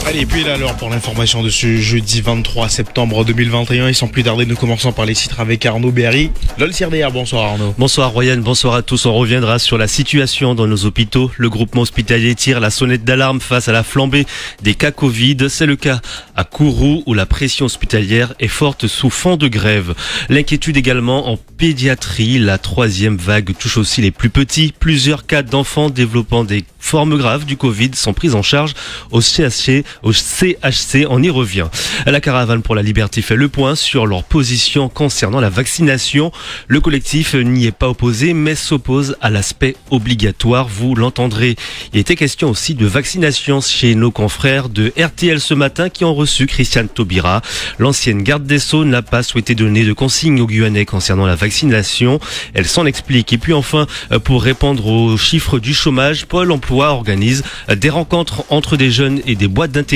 Allez, puis là alors pour l'information de ce jeudi 23 septembre 2021, et sans plus tarder, nous commençons par les titres avec Arnaud Berry. LOL CRDR, bonsoir Arnaud. Bonsoir Royan, bonsoir à tous. On reviendra sur la situation dans nos hôpitaux. Le groupement hospitalier tire la sonnette d'alarme face à la flambée des cas Covid. C'est le cas à Kourou où la pression hospitalière est forte sous fond de grève. L'inquiétude également en pédiatrie. La troisième vague touche aussi les plus petits. Plusieurs cas d'enfants développant des formes graves du Covid sont prises en charge au CHC. On y revient. La caravane pour la liberté fait le point sur leur position concernant la vaccination. Le collectif n'y est pas opposé mais s'oppose à l'aspect obligatoire. Vous l'entendrez. Il était question aussi de vaccination chez nos confrères de RTL ce matin qui ont reçu Christiane Taubira. L'ancienne garde des Sceaux n'a pas souhaité donner de consignes aux Guyanais concernant la vaccination. Elle s'en explique. Et puis enfin, pour répondre aux chiffres du chômage, Pôle emploi organise des rencontres entre des jeunes et des boîtes d'intérim.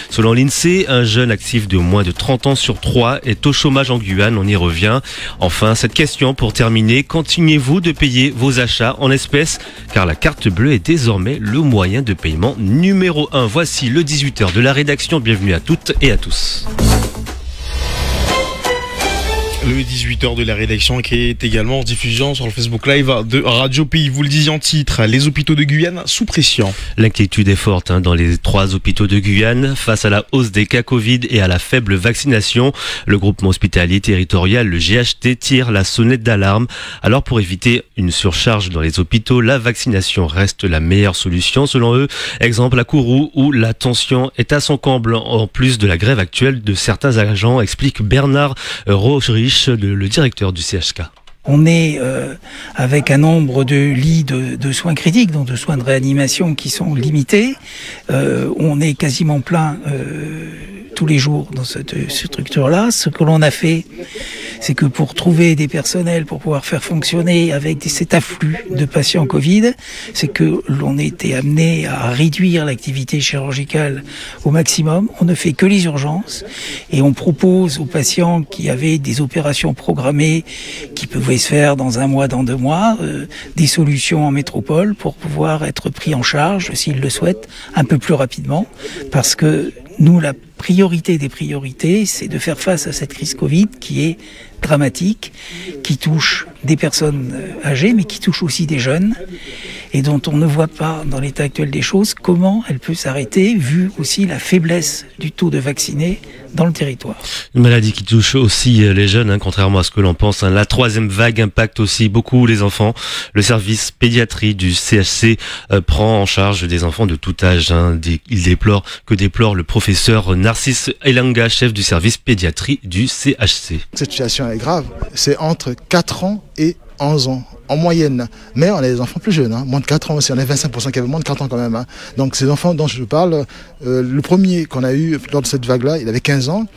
Selon l'INSEE, un jeune actif de moins de 30 ans sur 3 est au chômage en Guyane. On y revient. Enfin, cette question pour terminer, continuez-vous de payer vos achats en espèces? Car la carte bleue est désormais le moyen de paiement numéro 1. Voici le 18h de la rédaction. Bienvenue à toutes et à tous. Le 18h de la rédaction qui est également en diffusion sur le Facebook Live de Radio Pays. Vous le disiez en titre, les hôpitaux de Guyane sous pression. L'inquiétude est forte dans les 3 hôpitaux de Guyane face à la hausse des cas Covid et à la faible vaccination. Le groupement hospitalier territorial, le GHT, tire la sonnette d'alarme. Alors pour éviter une surcharge dans les hôpitaux, la vaccination reste la meilleure solution selon eux. Exemple à Kourou où la tension est à son comble en plus de la grève actuelle de certains agents, explique Bernard Rocherich, le directeur du CHK. On est avec un nombre de lits de soins critiques, donc de soins de réanimation qui sont limités. On est quasiment plein tous les jours dans cette structure-là. Ce que l'on a fait, c'est que pour trouver des personnels, pour pouvoir faire fonctionner avec cet afflux de patients Covid, c'est que l'on a été amené à réduire l'activité chirurgicale au maximum. On ne fait que les urgences et on propose aux patients qui avaient des opérations programmées qui pouvaient se faire dans 1 mois, dans 2 mois, des solutions en métropole pour pouvoir être pris en charge, s'ils le souhaitent, un peu plus rapidement, parce que nous, la priorité des priorités, c'est de faire face à cette crise Covid qui est dramatique, qui touche des personnes âgées, mais qui touche aussi des jeunes, et dont on ne voit pas, dans l'état actuel des choses, comment elle peut s'arrêter, vu aussi la faiblesse du taux de vaccinés dans le territoire. Une maladie qui touche aussi les jeunes, contrairement à ce que l'on pense. La 3e vague impacte aussi beaucoup les enfants. Le service pédiatrie du CHC prend en charge des enfants de tout âge. Il déplore le professeur Narcisse Elanga, chef du service pédiatrie du CHC. Cette situation est grave. C'est entre 4 ans et 11 ans en moyenne, mais on a des enfants plus jeunes, moins de 4 ans aussi, on a 25% qui avaient moins de 4 ans quand même. Donc ces enfants dont je parle, le premier qu'on a eu lors de cette vague-là, il avait 15 ans.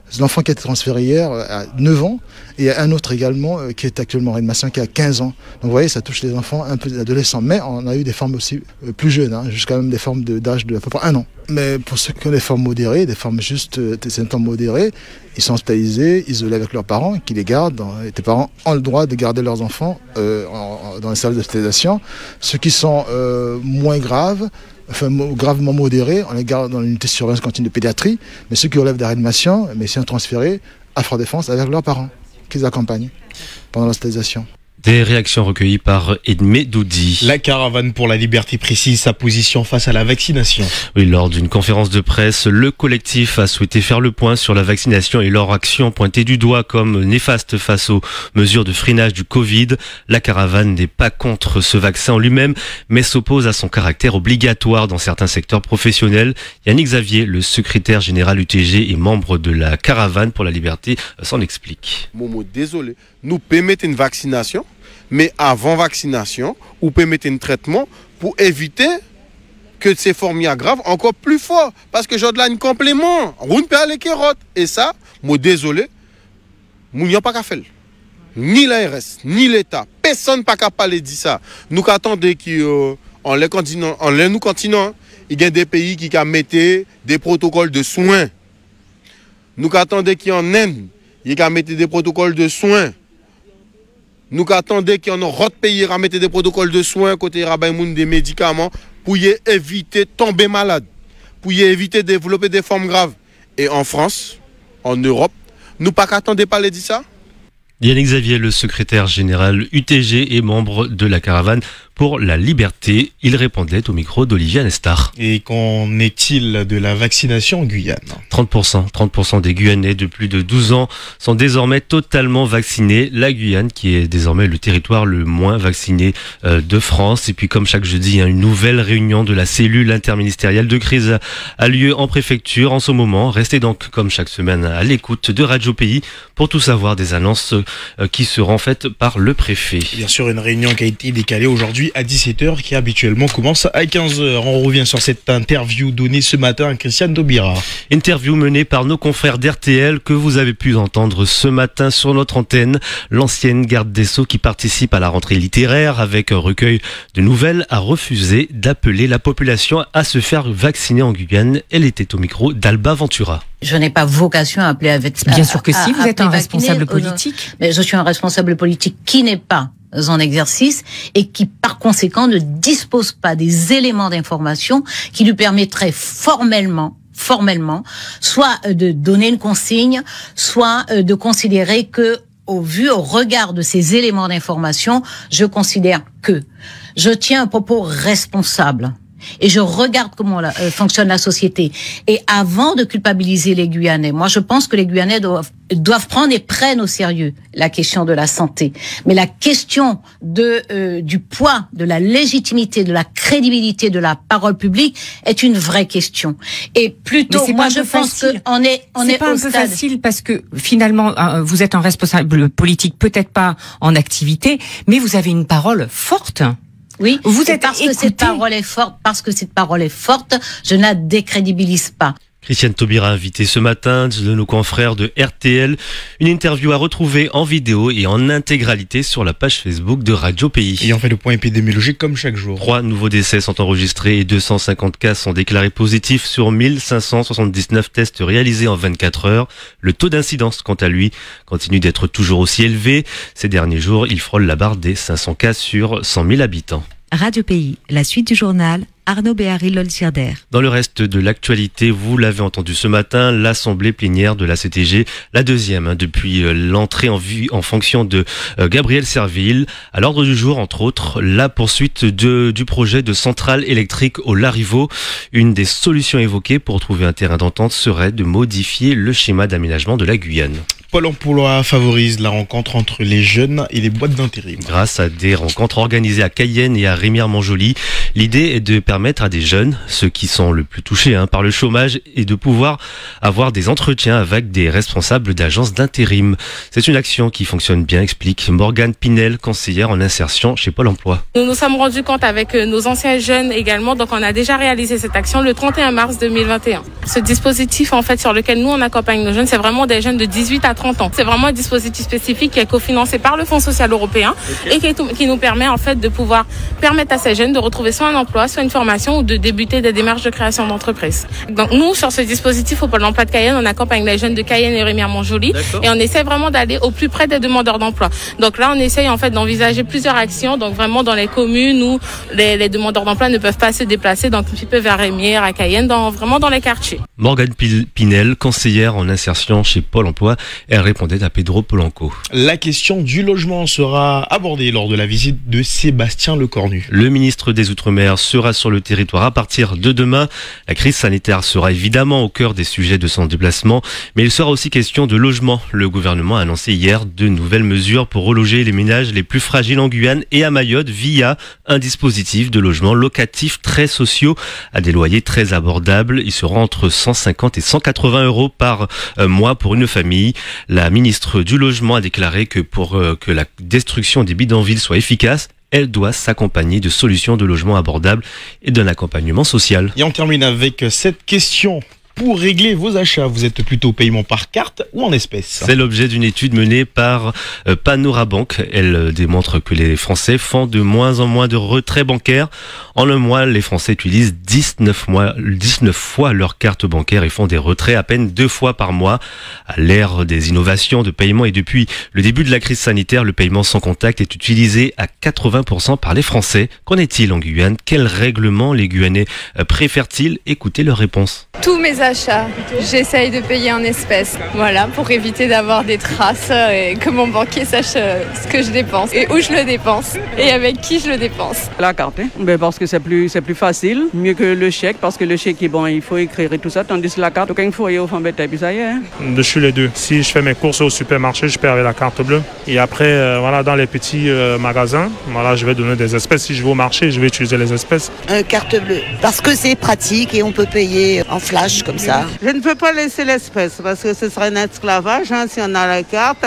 C'est l'enfant qui a été transféré hier à 9 ans et un autre également qui est actuellement en réanimation qui a 15 ans. Donc vous voyez, ça touche les enfants un peu adolescents. Mais on a eu des formes aussi plus jeunes, jusqu'à même des formes d'âge de à peu près 1 an. Mais pour ceux qui ont des formes modérées, des formes juste des symptômes modérés, ils sont hospitalisés, isolés avec leurs parents qui les gardent. Et tes parents ont le droit de garder leurs enfants dans les services d'hospitalisation. Ceux qui sont moins graves, enfin gravement modérés, on les garde dans l'unité de surveillance continue de pédiatrie, mais ceux qui relèvent de la réanimation, mais sont transférés à Fort-Défense avec leurs parents, qu'ils accompagnent pendant l'hospitalisation. Des réactions recueillies par Edmé Doudi. La caravane pour la liberté précise sa position face à la vaccination. Oui, lors d'une conférence de presse, le collectif a souhaité faire le point sur la vaccination et leur action pointée du doigt comme néfaste face aux mesures de freinage du Covid. La caravane n'est pas contre ce vaccin en lui-même, mais s'oppose à son caractère obligatoire dans certains secteurs professionnels. Yannick Xavier, le secrétaire général UTG et membre de la caravane pour la liberté, s'en explique. Momo, désolé, nous permettons une vaccination, mais avant vaccination, ou permettez un traitement pour éviter que ces formes graves encore plus fort. Parce que j'ai de là un complément, on peut aller kérote. Et ça, moi désolé, nous n'y a pas qu'à faire. Ni l'ARS, ni l'État, personne n'a pas qu'à parler de ça. Nous attendons qu'en les continents, il y a des pays qui mettent des protocoles de soins. Nous attendons qu'en Inde, il y a des protocoles de soins. Nous attendons qu'il y ait d'autres pays à mettre des protocoles de soins, côté des médicaments, pour éviter de tomber malade. pour y éviter de développer des formes graves. Et en France, en Europe, nous pas qu'attendez pas les dit ça. Yannick Xavier, le secrétaire général UTG et membre de la caravane pour la liberté, il répondait au micro d'Olivier Anestar. Et qu'en est-il de la vaccination en Guyane ? 30% des Guyanais de plus de 12 ans sont désormais totalement vaccinés. La Guyane qui est désormais le territoire le moins vacciné de France. Et puis comme chaque jeudi, une nouvelle réunion de la cellule interministérielle de crise a lieu en préfecture en ce moment. Restez donc comme chaque semaine à l'écoute de Radio Pays pour tout savoir des annonces qui seront faites par le préfet. Bien sûr, une réunion qui a été décalée aujourd'hui à 17h, qui habituellement commence à 15h. On revient sur cette interview donnée ce matin à Christiane Taubira. Interview menée par nos confrères d'RTL que vous avez pu entendre ce matin sur notre antenne. L'ancienne garde des Sceaux qui participe à la rentrée littéraire avec un recueil de nouvelles a refusé d'appeler la population à se faire vacciner en Guyane. Elle était au micro d'Alba Ventura. Je n'ai pas vocation à appeler avec... Bien sûr que si, vous êtes un responsable politique. Mais je suis un responsable politique qui n'est pas en exercice et qui, par conséquent, ne dispose pas des éléments d'information qui lui permettraient formellement, soit de donner une consigne, soit de considérer que, au regard de ces éléments d'information, je considère que je tiens un propos responsable. Et je regarde comment fonctionne la société. Et avant de culpabiliser les Guyanais, moi je pense que les Guyanais doivent prendre et prennent au sérieux la question de la santé. Mais la question du poids, de la légitimité, de la crédibilité de la parole publique est une vraie question. Et plutôt, moi je pense qu'on est c'est pas un peu facile parce que finalement vous êtes un responsable politique, peut-être pas en activité, mais vous avez une parole forte. Oui, vous êtes parce que cette parole est forte, je ne la décrédibilise pas. Christiane Taubira, invitée ce matin de nos confrères de RTL. Une interview à retrouver en vidéo et en intégralité sur la page Facebook de Radio Pays. Et on fait le point épidémiologique comme chaque jour. 3 nouveaux décès sont enregistrés et 250 cas sont déclarés positifs sur 1579 tests réalisés en 24 heures. Le taux d'incidence, quant à lui, continue d'être toujours aussi élevé. Ces derniers jours, il frôle la barre des 500 cas sur 100 000 habitants. Radio Pays, la suite du journal, Arnaud Béharry-Lolsirder. Dans le reste de l'actualité, vous l'avez entendu ce matin, l'assemblée plénière de la CTG, la deuxième depuis l'entrée en fonction de Gabriel Serville. À l'ordre du jour, entre autres, la poursuite du projet de centrale électrique au Larivot. Une des solutions évoquées pour trouver un terrain d'entente serait de modifier le schéma d'aménagement de la Guyane. Pôle emploi favorise la rencontre entre les jeunes et les boîtes d'intérim. Grâce à des rencontres organisées à Cayenne et à Rémière-Montjoly, l'idée est de permettre à des jeunes, ceux qui sont le plus touchés par le chômage, et de pouvoir avoir des entretiens avec des responsables d'agences d'intérim. C'est une action qui fonctionne bien, explique Morgane Pinel, conseillère en insertion chez Pôle emploi. Nous nous sommes rendus compte avec nos anciens jeunes également, donc on a déjà réalisé cette action le 31 mars 2021. Ce dispositif en fait sur lequel nous on accompagne nos jeunes, c'est vraiment des jeunes de 18 à 30 ans. C'est vraiment un dispositif spécifique qui est cofinancé par le Fonds social européen et qui nous permet en fait de pouvoir permettre à ces jeunes de retrouver soit un emploi, soit une formation ou de débuter des démarches de création d'entreprise. Donc nous, sur ce dispositif au Pôle emploi de Cayenne, on accompagne les jeunes de Cayenne et Rémière-Montjoly et on essaie vraiment d'aller au plus près des demandeurs d'emploi. Donc là, on essaye en fait d'envisager plusieurs actions, donc vraiment dans les communes où les demandeurs d'emploi ne peuvent pas se déplacer, donc un petit peu vers Rémière, à Cayenne, vraiment dans les quartiers. Morgane Pinel, conseillère en insertion chez Pôle emploi, elle répondait à Pedro Polanco. La question du logement sera abordée lors de la visite de Sébastien Lecornu. Le ministre des Outre-mer sera sur le territoire à partir de demain. La crise sanitaire sera évidemment au cœur des sujets de son déplacement, mais il sera aussi question de logement. Le gouvernement a annoncé hier de nouvelles mesures pour reloger les ménages les plus fragiles en Guyane et à Mayotte via un dispositif de logement locatif très sociaux à des loyers très abordables. Ils seront entre 150 et 180 euros par mois pour une famille. La ministre du Logement a déclaré que pour que la destruction des bidonvilles soit efficace, elle doit s'accompagner de solutions de logement abordables et d'un accompagnement social. Et on termine avec cette question. Pour régler vos achats, vous êtes plutôt paiement par carte ou en espèces? C'est l'objet d'une étude menée par Panorabank. Elle démontre que les Français font de moins en moins de retraits bancaires. En un mois, les Français utilisent 19 fois leur carte bancaire et font des retraits à peine 2 fois par mois. À l'ère des innovations de paiement et depuis le début de la crise sanitaire, le paiement sans contact est utilisé à 80% par les Français. Qu'en est-il en Guyane? Quel règlement les Guyanais préfèrent-ils? Écoutez leur réponse. Tous mes achats, j'essaye de payer en espèces. Voilà, pour éviter d'avoir des traces et que mon banquier sache ce que je dépense et où je le dépense et avec qui je le dépense. La carte, parce que c'est plus facile, mieux que le chèque, parce que le chèque est bon, il faut écrire et tout ça, tandis que la carte, quand il faut y aller, puis ça y est. Je suis les deux. Si je fais mes courses au supermarché, je paie avec la carte bleue. Et après, dans les petits magasins, je vais donner des espèces. Si je vais au marché, je vais utiliser les espèces. Carte bleue, parce que c'est pratique et on peut payer en flash comme ça. Je ne peux pas laisser l'espèce parce que ce serait un esclavage si on a la carte.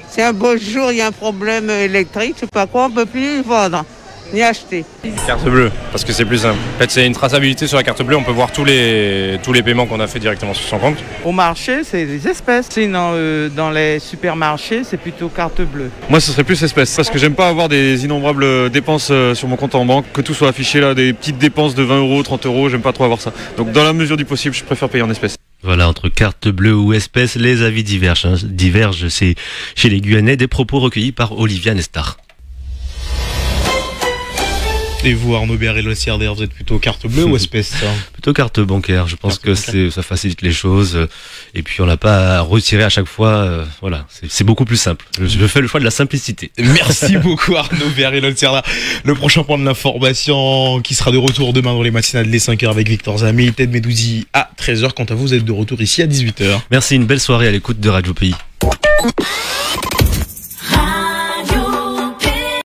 Si un beau jour il y a un problème électrique, je sais pas quoi, on peut plus vendre ni acheter. Carte bleue, parce que c'est plus simple. En fait, c'est une traçabilité sur la carte bleue, on peut voir tous les paiements qu'on a fait directement sur son compte. Au marché, c'est des espèces. Sinon, dans les supermarchés, c'est plutôt carte bleue. Moi, ce serait plus espèces, parce que j'aime pas avoir des innombrables dépenses sur mon compte en banque, que tout soit affiché là, des petites dépenses de 20 €, 30 €, j'aime pas trop avoir ça. Donc, dans la mesure du possible, je préfère payer en espèces. Voilà, entre carte bleue ou espèces, les avis divergent. C'est chez les Guyanais, des propos recueillis par Olivia Nestar. Et vous, Arnaud Béarel-Lossière, d'ailleurs, vous êtes plutôt carte bleue ou espèce? Plutôt carte bancaire. Je pense que ça facilite les choses. Et puis, on n'a pas à retirer à chaque fois. Voilà, c'est beaucoup plus simple. Je fais le choix de la simplicité. Merci beaucoup, Arnaud Béarel-Lossière. Le prochain point de l'information qui sera de retour demain dans les matinales les 5h avec Victor Zamé, Ted Medouzi à 13h. Quant à vous, vous êtes de retour ici à 18h. Merci, une belle soirée à l'écoute de Radio Pays.